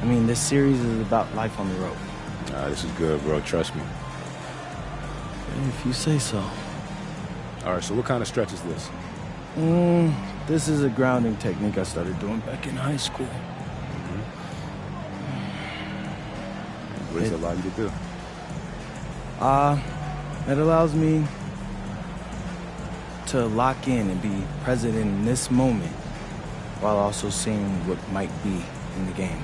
mean, this series is about life on the road. This is good, bro. Trust me. If you say so. All right, so what kind of stretch is this? This is a grounding technique I started doing back in high school. What does it allow you to do? It allows me to lock in and be present in this moment while also seeing what might be in the game.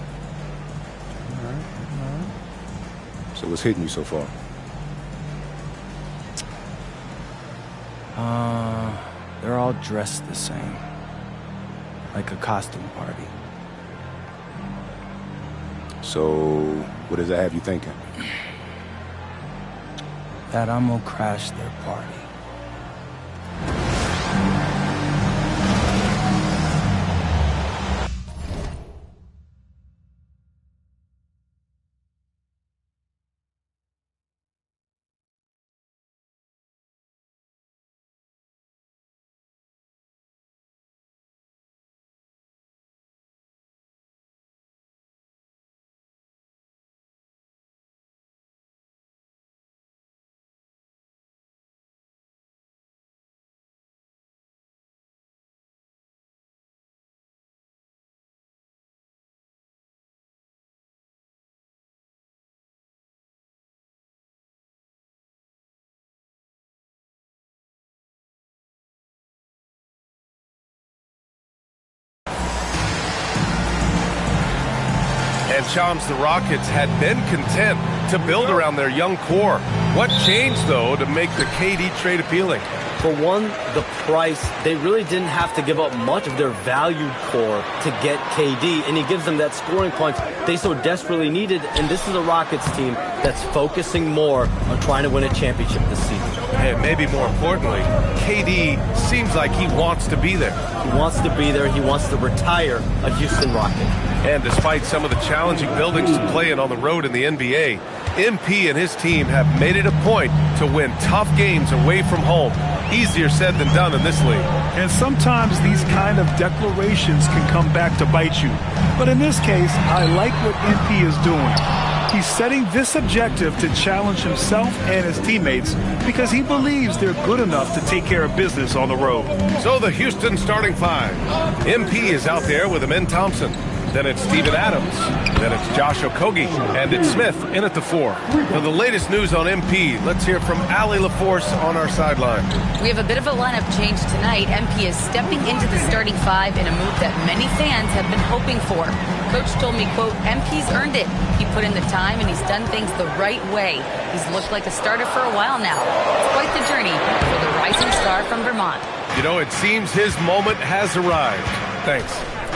All right. So what's hitting you so far? They're all dressed the same, like a costume party. So what does that have you thinking? That I'm gonna crash their party. And Shams, the Rockets had been content to build around their young core. What changed, though, to make the KD trade appealing? For one, the price. They really didn't have to give up much of their valued core to get KD, and he gives them that scoring punch they so desperately needed. And this is a Rockets team that's focusing more on trying to win a championship this season. And maybe more importantly, KD seems like he wants to be there. He wants to be there. He wants to retire a Houston Rocket. And despite some of the challenging buildings to play in on the road in the NBA, MP and his team have made it a point to win tough games away from home. Easier said than done in this league. And sometimes these kind of declarations can come back to bite you. But in this case, I like what MP is doing. He's setting this objective to challenge himself and his teammates because he believes they're good enough to take care of business on the road. So the Houston starting five. MP is out there with Amen Thompson. Then it's Steven Adams. Then it's Josh Okogie. And it's Smith in at the 4. Now the latest news on MP. Let's hear from Allie LaForce on our sideline. We have a bit of a lineup change tonight. MP is stepping into the starting five in a move that many fans have been hoping for. Coach told me, quote, MP's earned it. He put in the time and he's done things the right way. He's looked like a starter for a while now. It's quite the journey for the rising star from Vermont. You know, it seems his moment has arrived. Thanks.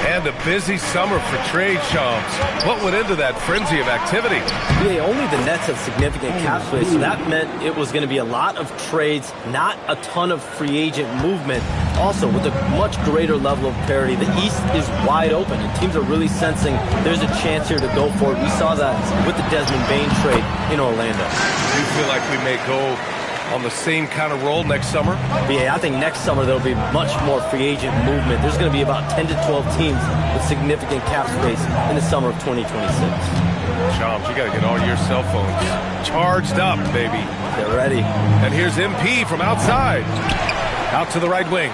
And a busy summer for trade, Shams. What went into that frenzy of activity? Yeah, only the Nets have significant cap space, so that meant it was going to be a lot of trades, not a ton of free agent movement. Also, with a much greater level of parity, the East is wide open, and teams are really sensing there's a chance here to go for it. We saw that with the Desmond Bain trade in Orlando. Do you feel like we may go on the same kind of roll next summer? Yeah, I think next summer there'll be much more free agent movement. There's going to be about 10 to 12 teams with significant cap space in the summer of 2026. Shams, you got to get all your cell phones charged up, baby. Get ready. And here's MP from outside. Out to the right wing.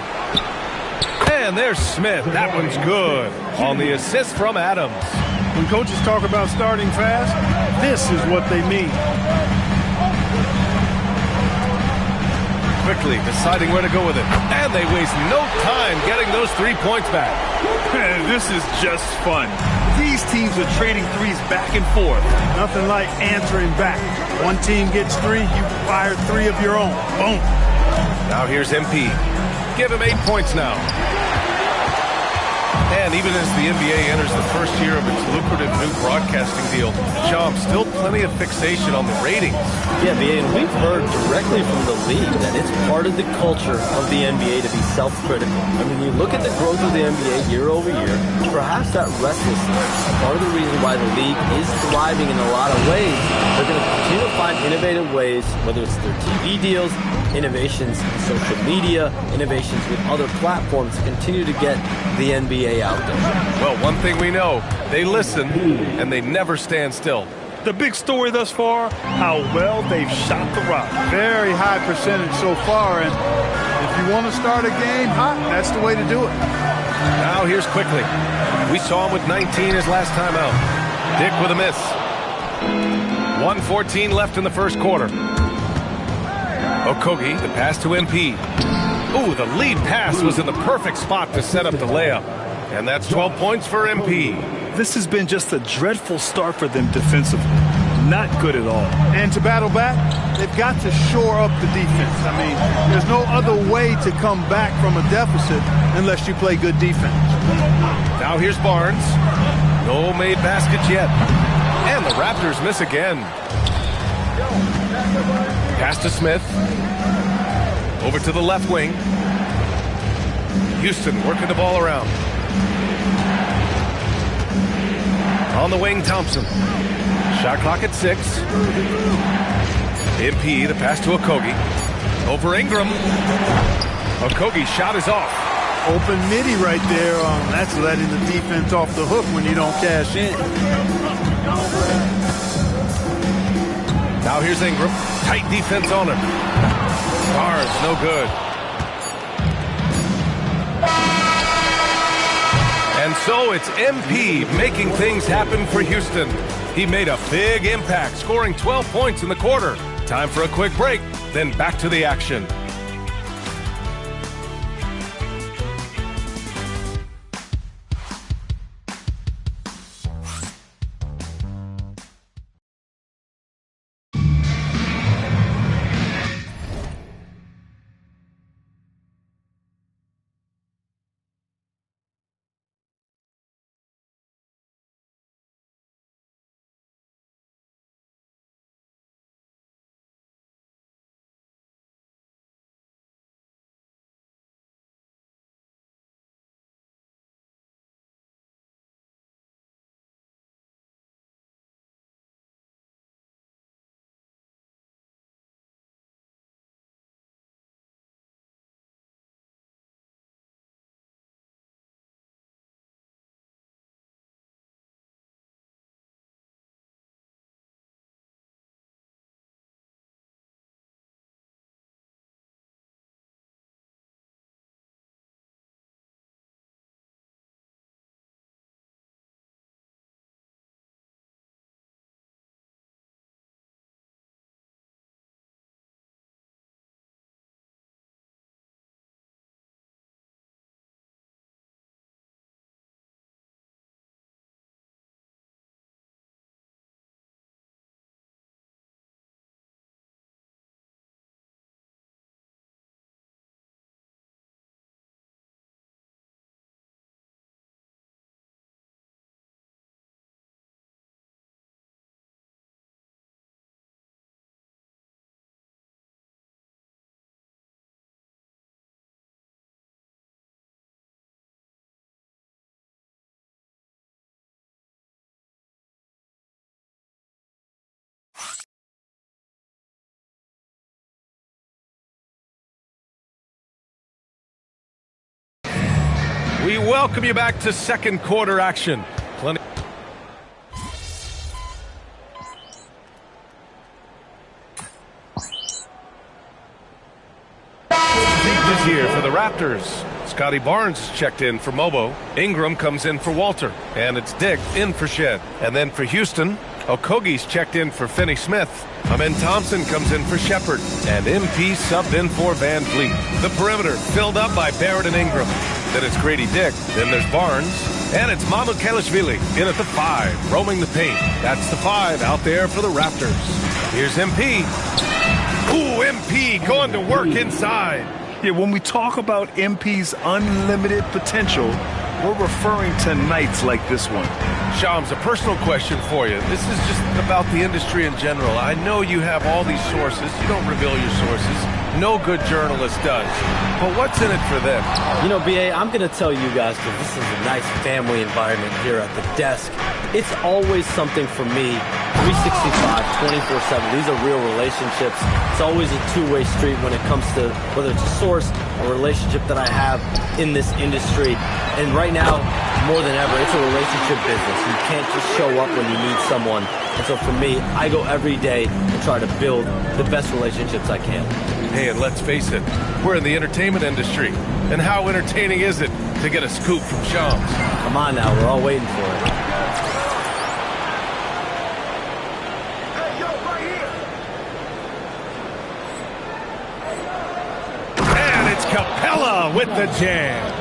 And there's Smith. That one's good. On the assist from Adams. When coaches talk about starting fast, this is what they mean. Quickly deciding where to go with it. And they waste no time getting those 3 points back. This is just fun. These teams are trading threes back and forth. Nothing like answering back. One team gets 3, you fire 3 of your own. Boom. Now here's MP. Give him 8 points now. And even as the NBA enters the first year of its lucrative new broadcasting deal, Shams, still plenty of fixation on the ratings. Yeah, and we've heard directly from the league that it's part of the culture of the NBA to be self-critical. I mean, you look at the growth of the NBA year over year, perhaps that restlessness, part of the reason why the league is thriving in a lot of ways. They're going to continue to find innovative ways, whether it's their TV deals, innovations in social media, innovations with other platforms to continue to get the NBA out there. Well, one thing we know, they listen and they never stand still. The big story thus far, how well they've shot the rock. Very high percentage so far, and if you want to start a game hot, that's the way to do it. Now here's Quickly. We saw him with 19 his last time out. Dick with a miss. 1:14 left in the first quarter. Okogie, the pass to MP. Ooh, the lead pass was in the perfect spot to set up the layup. And that's 12 points for MP. This has been just a dreadful start for them defensively. Not good at all. And to battle back, they've got to shore up the defense. I mean, there's no other way to come back from a deficit unless you play good defense. Now here's Barnes. No made baskets yet. And the Raptors miss again. Pass to Smith. Over to the left wing. Houston working the ball around. On the wing, Thompson. Shot clock at 6. MP, the pass to Okogie. Over Ingram. Okogie's shot is off. Open midi right there. That's letting the defense off the hook when you don't cash in. Now here's Ingram. Tight defense on him. Barnes, no good. And so it's MP making things happen for Houston. He made a big impact, scoring 12 points in the quarter. Time for a quick break, then back to the action. We welcome you back to second quarter action. Plenty. This here for the Raptors. Scotty Barnes checked in for Mobo. Ingram comes in for Walter. And it's Dick in for Shed. And then for Houston, Okogie's checked in for Finney Smith. Amen Thompson comes in for Shepard. And MP subbed in for Van Vliet. The perimeter filled up by Barrett and Ingram. Then it's Grady Dick. Then there's Barnes. And it's Mahmoud Kalashvili in at the 5, roaming the paint. That's the 5 out there for the Raptors. Here's MP. Ooh, MP going to work inside. Yeah, when we talk about MP's unlimited potential, we're referring to nights like this one. Shams, a personal question for you. This is just about the industry in general. I know you have all these sources. You don't reveal your sources. No good journalist does. But what's in it for them? You know, BA, I'm going to tell you guys, because this is a nice family environment here at the desk. It's always something for me 365, 24/7. These are real relationships. It's always a two-way street when it comes to whether it's a source, a relationship that I have in this industry. And right now, more than ever, it's a relationship business. You can't just show up when you need someone. And so for me, I go every day and try to build the best relationships I can. Hey, and let's face it, we're in the entertainment industry. And how entertaining is it to get a scoop from Shams? Come on now, we're all waiting for it. And it's Capella with the jam.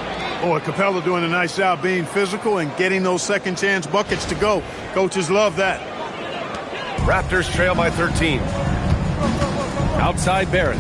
Boy, Capella doing a nice job being physical and getting those second chance buckets to go. Coaches love that. Raptors trail by 13. Outside Barrett.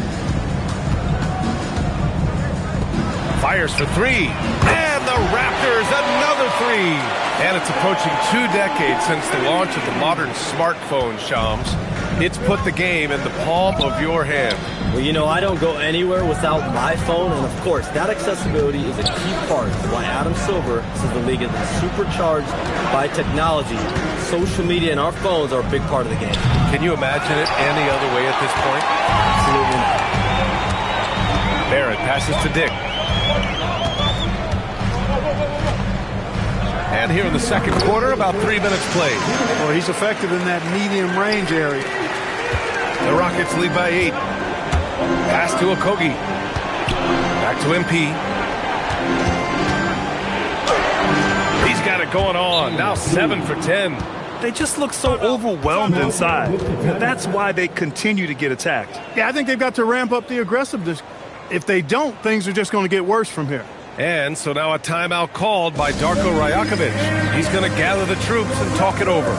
Fires for three. And the Raptors, another three. And it's approaching 2 decades since the launch of the modern smartphone, Shams. It's put the game in the palm of your hand. Well, you know, I don't go anywhere without my phone, and of course, that accessibility is a key part of why Adam Silver says the league is supercharged by technology. Social media and our phones are a big part of the game. Can you imagine it any other way at this point? Absolutely not. Barrett passes to Dick. And here in the second quarter, about 3 minutes played. Well, he's effective in that medium range area. The Rockets lead by 8. Pass to Okogie. Back to MP. He's got it going on. Now 7 for 10. They just look so overwhelmed inside. That's why they continue to get attacked. Yeah, I think they've got to ramp up the aggressiveness. If they don't, things are just going to get worse from here. And so now a timeout called by Darko Rajakovic. He's going to gather the troops and talk it over.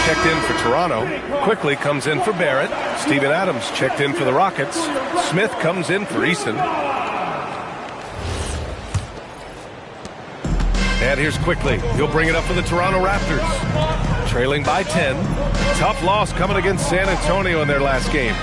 Checked in for Toronto. Quickly comes in for Barrett. Steven Adams checked in for the Rockets. Smith comes in for Eason. And here's Quickly. He'll bring it up for the Toronto Raptors. Trailing by 10. Tough loss coming against San Antonio in their last game.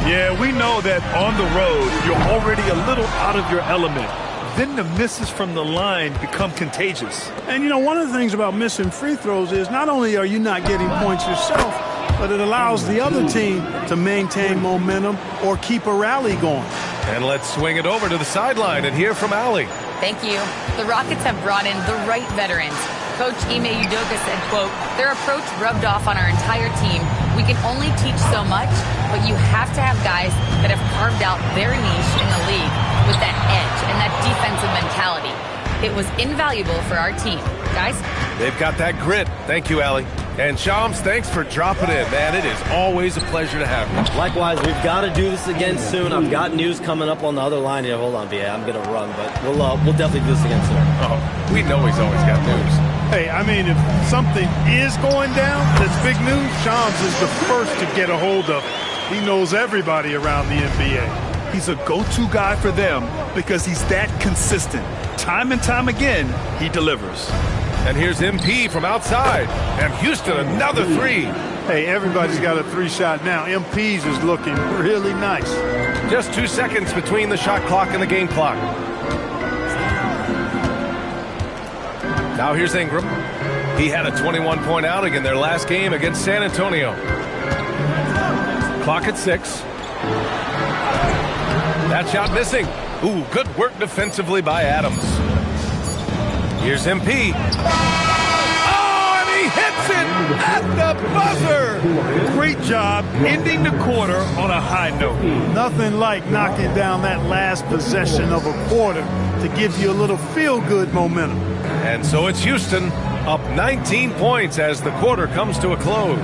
Yeah, we know that on the road, you're already a little out of your element. Then the misses from the line become contagious. And, you know, one of the things about missing free throws is not only are you not getting points yourself, but it allows the other team to maintain momentum or keep a rally going. And let's swing it over to the sideline and hear from Allie. Thank you. The Rockets have brought in the right veterans. Coach Ime Udoka said, quote, their approach rubbed off on our entire team. We can only teach so much, but you have to have guys that have carved out their niche in the league with that edge and that defensive mentality. It was invaluable for our team. Guys? They've got that grit. Thank you, Allie. And Shams, thanks for dropping in, man. It is always a pleasure to have you. Likewise, we've got to do this again soon. I've got news coming up on the other line here. Hold on, BA. I'm going to run, but we'll definitely do this again soon. Oh, we know he's always got news. Hey, I mean, if something is going down that's big news, Shams is the first to get a hold of it. He knows everybody around the NBA. He's a go-to guy for them because he's that consistent. Time and time again, he delivers. And here's MP from outside. And Houston, another three. Hey, everybody's got a three-shot now. MP's is looking really nice. Just 2 seconds between the shot clock and the game clock. Now here's Ingram. He had a 21-point outing in their last game against San Antonio. Clock at 6. That shot missing. Ooh, good work defensively by Adams. Here's MP. Oh, and he hits it at the buzzer. Great job ending the quarter on a high note. Nothing like knocking down that last possession of a quarter to give you a little feel-good momentum. And so it's Houston up 19 points as the quarter comes to a close.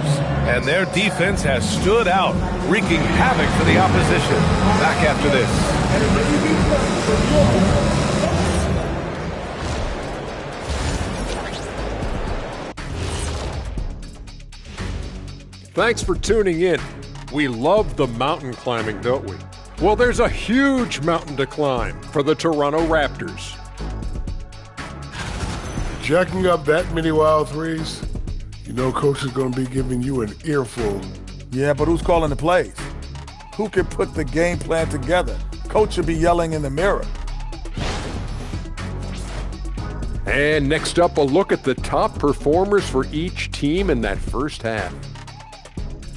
And their defense has stood out, wreaking havoc for the opposition. Back after this. Thanks for tuning in. We love the mountain climbing, don't we? Well, there's a huge mountain to climb for the Toronto Raptors. Jacking up that many wild threes, you know Coach is going to be giving you an earful. Yeah, but who's calling the plays? Who can put the game plan together? Coach should be yelling in the mirror. And next up, a look at the top performers for each team in that first half.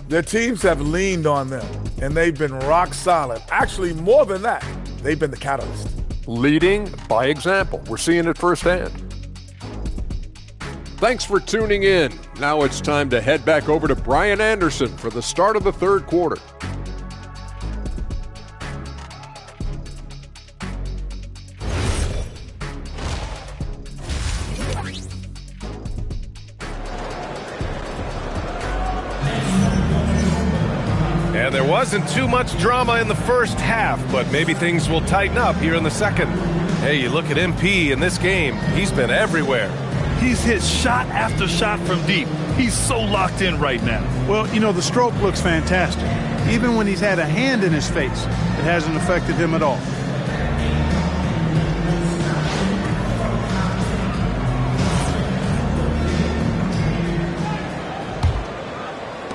Their teams have leaned on them, and they've been rock solid. Actually, more than that, they've been the catalyst. Leading by example. We're seeing it firsthand. Thanks for tuning in. Now it's time to head back over to Brian Anderson for the start of the third quarter. And there wasn't too much drama in the first half, but maybe things will tighten up here in the second. Hey, you look at MP in this game, he's been everywhere. He's hit shot after shot from deep. He's so locked in right now. Well, you know, the stroke looks fantastic. Even when he's had a hand in his face, it hasn't affected him at all.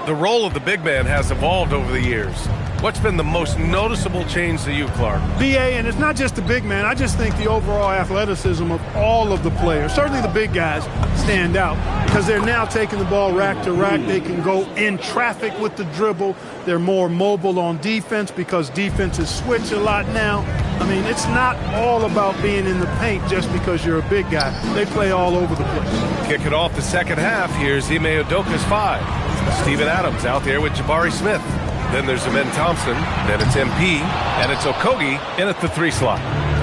The role of the big man has evolved over the years. What's been the most noticeable change to you, Clark? BA, and it's not just the big man. I just think the overall athleticism of all of the players, certainly the big guys, stand out because they're now taking the ball rack to rack. They can go in traffic with the dribble. They're more mobile on defense because defenses switch a lot now. I mean, it's not all about being in the paint just because you're a big guy. They play all over the place. Kick it off the second half. Here's Ime Udoka's 5. Steven Adams out there with Jabari Smith. Then there's Amen Thompson. Then it's MP. And it's Okogie in at the 3 slot.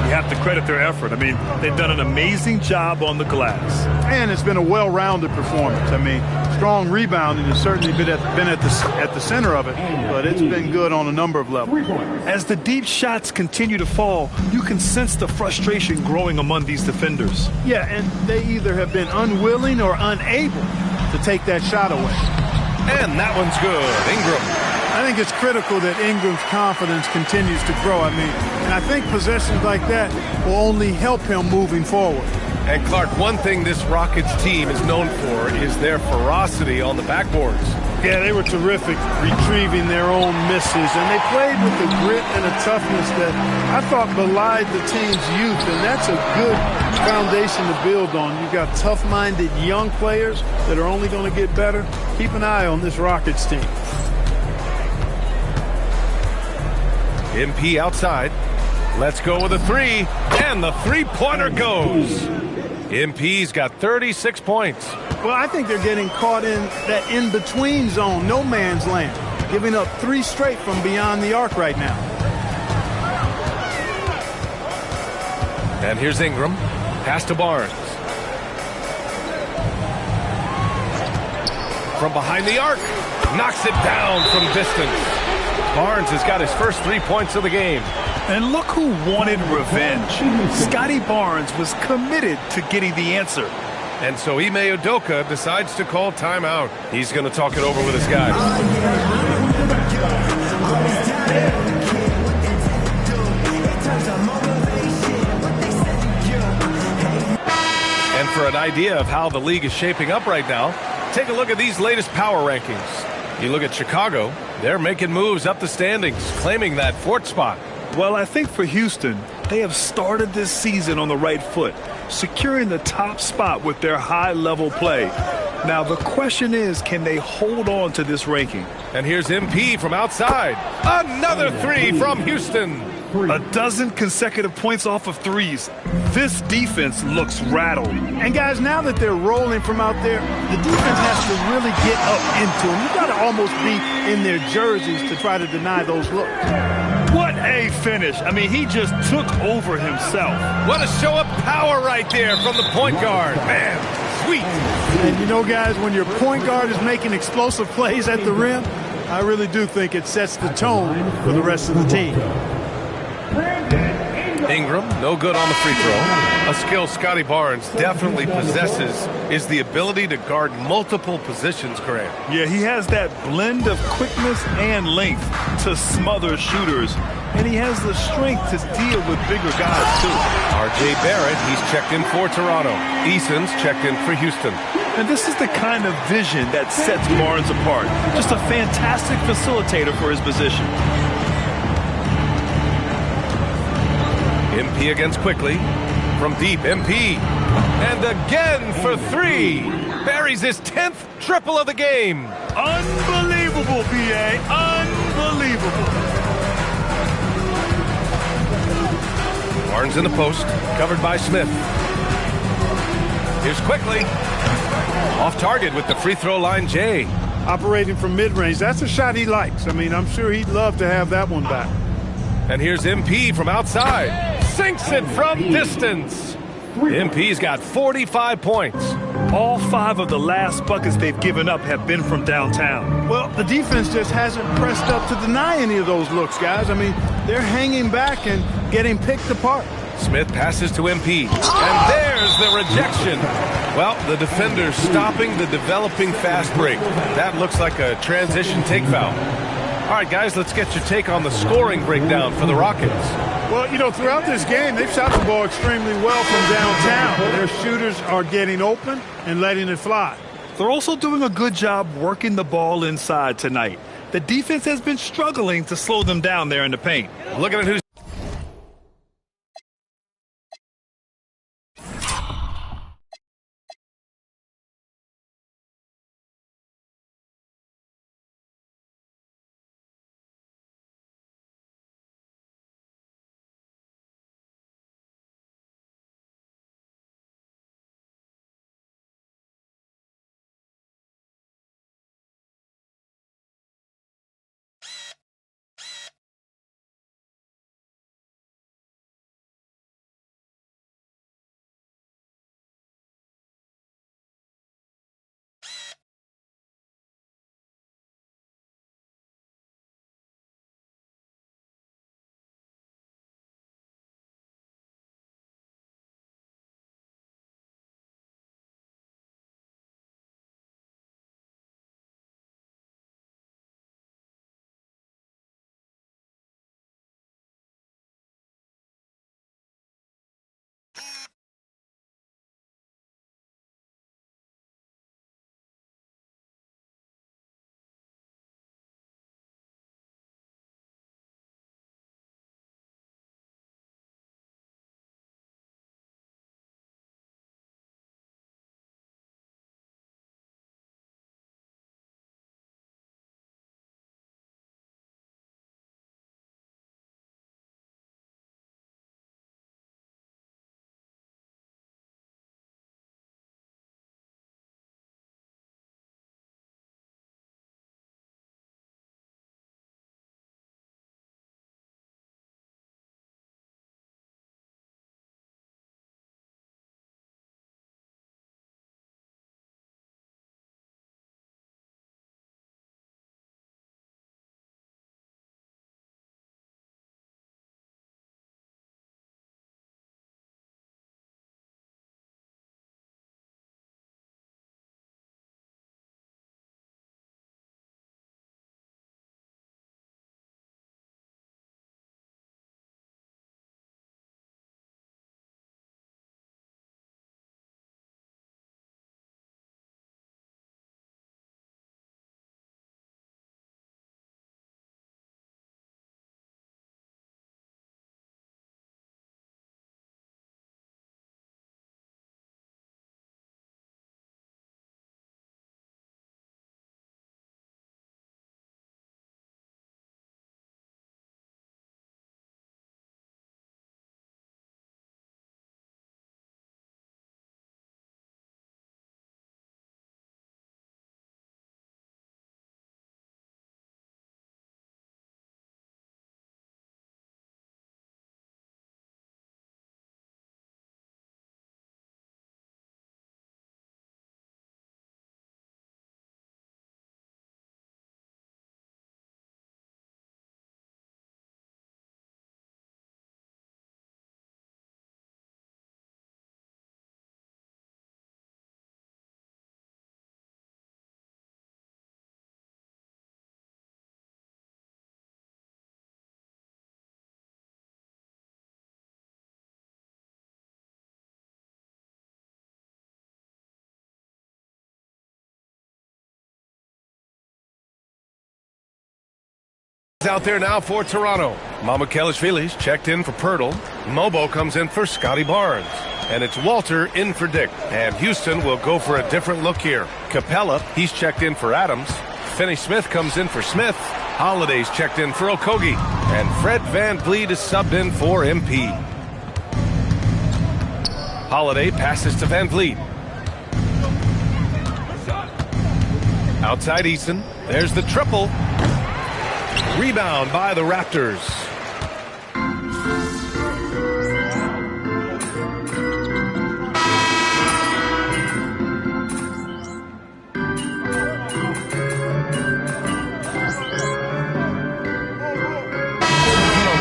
You have to credit their effort. I mean, they've done an amazing job on the glass. And it's been a well-rounded performance. I mean, strong rebounding has certainly been at the center of it, but it's been good on a number of levels. As the deep shots continue to fall, you can sense the frustration growing among these defenders. Yeah, and they either have been unwilling or unable to take that shot away. And that one's good. Ingram. I think it's critical that Ingram's confidence continues to grow. I mean, and I think possessions like that will only help him moving forward. And Clark, one thing this Rockets team is known for is their ferocity on the backboards. Yeah, they were terrific retrieving their own misses, and they played with a grit and a toughness that I thought belied the team's youth, and that's a good foundation to build on. You've got tough-minded young players that are only going to get better. Keep an eye on this Rockets team. MP outside. Let's go with a 3, and the three-pointer goes. MP's got 36 points. Well, I think they're getting caught in that in-between zone, no man's land, giving up 3 straight from beyond the arc right now. And here's Ingram. Pass to Barnes. From behind the arc. Knocks it down from distance. Barnes has got his first 3 points of the game. And look who wanted revenge. Scotty Barnes was committed to getting the answer. And so Ime Udoka decides to call timeout. He's going to talk it over with his guys. And for an idea of how the league is shaping up right now, take a look at these latest power rankings. You look at Chicago, they're making moves up the standings, claiming that 4th spot. Well, I think for Houston, they have started this season on the right foot, securing the top spot with their high-level play. Now, the question is, can they hold on to this ranking? And here's MP from outside. Another 3 from Houston. A dozen consecutive points off of threes. This defense looks rattled. And guys, now that they're rolling from out there, the defense has to really get up into them. You've got to almost be in their jerseys to try to deny those looks. What a finish. I mean, he just took over himself. What a show of power right there from the point guard. Man, sweet. And you know, guys, when your point guard is making explosive plays at the rim, I really do think it sets the tone for the rest of the team. Ingram, no good on the free throw. A skill Scotty Barnes definitely possesses is the ability to guard multiple positions, Graham. Yeah, he has that blend of quickness and length to smother shooters. And he has the strength to deal with bigger guys, too. R.J. Barrett, he's checked in for Toronto. Eason's checked in for Houston. And this is the kind of vision that sets Barnes apart. Just a fantastic facilitator for his position. MP against quickly. From deep, MP. And again for three. Buries his 10th triple of the game. Unbelievable, PA. Unbelievable. Barnes in the post, covered by Smith. Here's quickly. Off target with the free throw line, Jay. Operating from mid-range, that's a shot he likes. I mean, I'm sure he'd love to have that one back. And here's MP from outside. Sinks it from distance. MP's got 45 points. All 5 of the last buckets they've given up have been from downtown. Well, the defense just hasn't pressed up to deny any of those looks, guys. I mean, they're hanging back and getting picked apart. Smith passes to MP. And there's the rejection. Well, the defender's stopping the developing fast break. That looks like a transition take foul. All right, guys, let's get your take on the scoring breakdown for the Rockets. Well, you know, throughout this game, they've shot the ball extremely well from downtown. Their shooters are getting open and letting it fly. They're also doing a good job working the ball inside tonight. The defense has been struggling to slow them down there in the paint. Looking at who's Out there now for Toronto. Mamukelashvili's checked in for Pirtle. Mobo comes in for Scotty Barnes. And it's Walter in for Dick. And Houston will go for a different look here. Capella, he's checked in for Adams. Finney-Smith comes in for Smith. Holiday's checked in for Okogie. And Fred Van Vliet is subbed in for MP. Holiday passes to Van Vliet. Outside Eason. There's the triple. Rebound by the Raptors.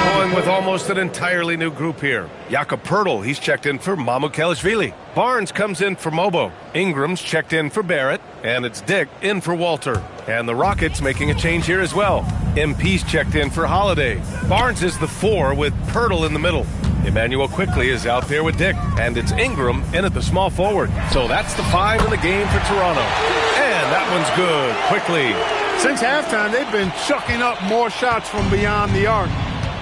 Going with almost an entirely new group here. Jakob Poeltl, he's checked in for Mamukelashvili. Barnes comes in for Mobo. Ingram's checked in for Barrett. And it's Dick in for Walter. And the Rockets making a change here as well. MP's checked in for Holiday. Barnes is the 4 with Poeltl in the middle. Emmanuel Quickley is out there with Dick. And it's Ingram in at the small forward. So that's the 5 in the game for Toronto. And that one's good. Quickley. Since halftime, they've been chucking up more shots from beyond the arc.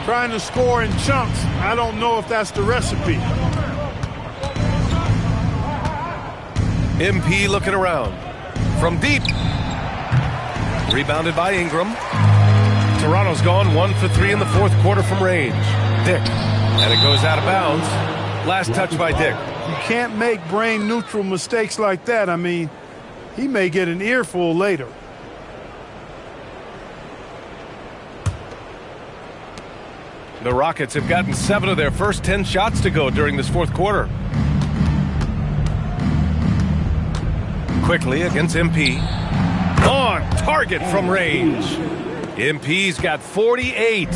Trying to score in chunks. I don't know if that's the recipe. MP looking around. From deep. Rebounded by Ingram. Toronto's gone 1 for 3 in the fourth quarter from range. Dick. And it goes out of bounds. Last touch by Dick. You can't make brain-neutral mistakes like that. I mean, he may get an earful later. The Rockets have gotten 7 of their first 10 shots to go during this fourth quarter. Quickly against MP. On target from range. MP's got 48.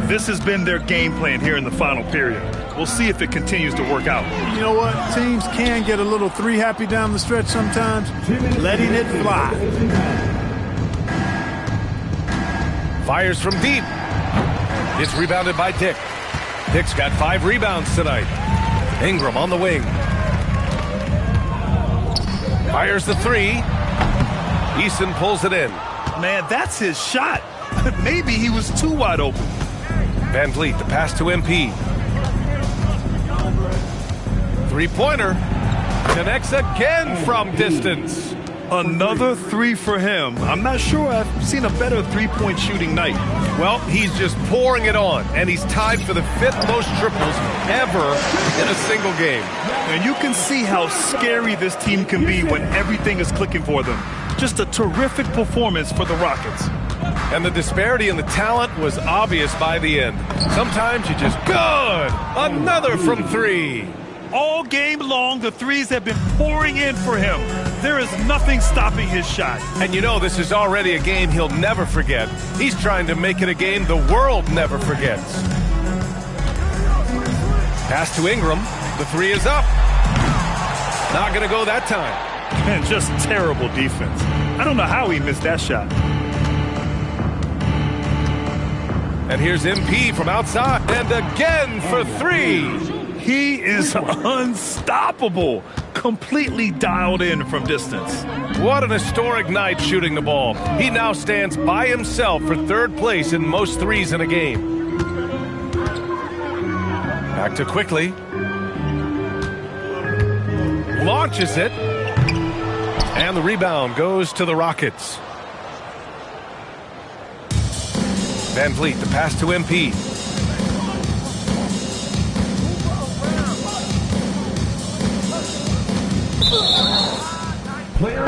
This has been their game plan here in the final period. We'll see if it continues to work out. You know what? Teams can get a little three-happy down the stretch sometimes. Letting it fly. Fires from deep. It's rebounded by Dick. Dick's got 5 rebounds tonight. Ingram on the wing. Fires the 3. Eason pulls it in. Man, that's his shot. Maybe he was too wide open. Van Vliet, the pass to MP. Three-pointer. Connects again from distance. Another 3 for him. I'm not sure I've seen a better three-point shooting night. Well, he's just pouring it on, and he's tied for the 5th most triples ever in a single game. And you can see how scary this team can be when everything is clicking for them. Just a terrific performance for the Rockets. And the disparity in the talent was obvious by the end. Sometimes you just, good! Another from 3. All game long, the threes have been pouring in for him. There is nothing stopping his shot. And you know this is already a game he'll never forget. He's trying to make it a game the world never forgets. Pass to Ingram. The 3 is up. Not going to go that time. And just terrible defense. I don't know how he missed that shot. And here's MP from outside. And again for 3. He is unstoppable. Completely dialed in from distance. What an historic night shooting the ball. He now stands by himself for 3rd place in most threes in a game. Back to Quickley. Launches it. And the rebound goes to the Rockets. Van Vliet, the pass to MP. Player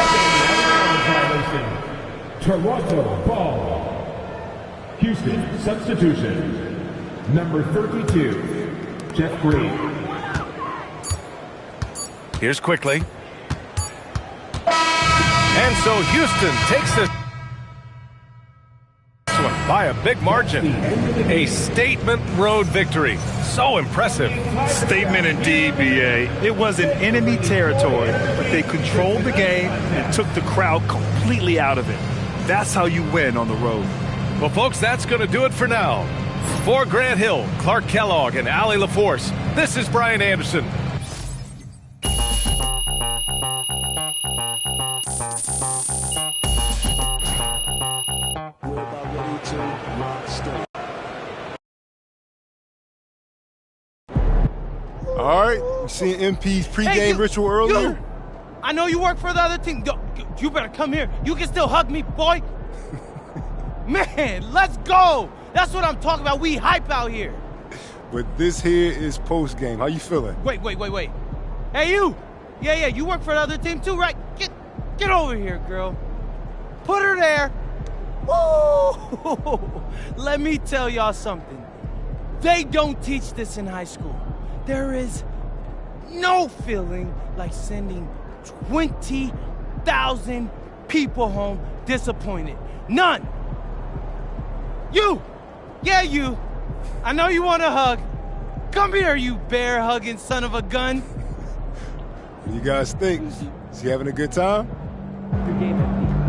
violation. Toronto ball. Houston substitution. Number 32, Jeff Green. Here's Quickley. And so Houston takes this one by a big margin. A statement road victory. So impressive. Statement indeed, BA. It was in enemy territory, but they controlled the game and took the crowd completely out of it. That's how you win on the road. Well, folks, that's going to do it for now. For Grant Hill, Clark Kellogg, and Allie LaForce, this is Brian Anderson. We're about ready to rock. All right, you seen MP's pregame ritual earlier? I know you work for the other team. You better come here. You can still hug me, boy. Man, let's go. That's what I'm talking about. We hype out here. But this here is post-game. How you feeling? Wait. Hey, you. Yeah, you work for the other team too, right? Get over here, girl. Put her there. Woo! Let me tell y'all something. They don't teach this in high school. There is no feeling like sending 20,000 people home disappointed. None. You. Yeah, you. I know you want a hug. Come here, you bear-hugging son of a gun. What do you guys think? Is he having a good time? Good game, MP.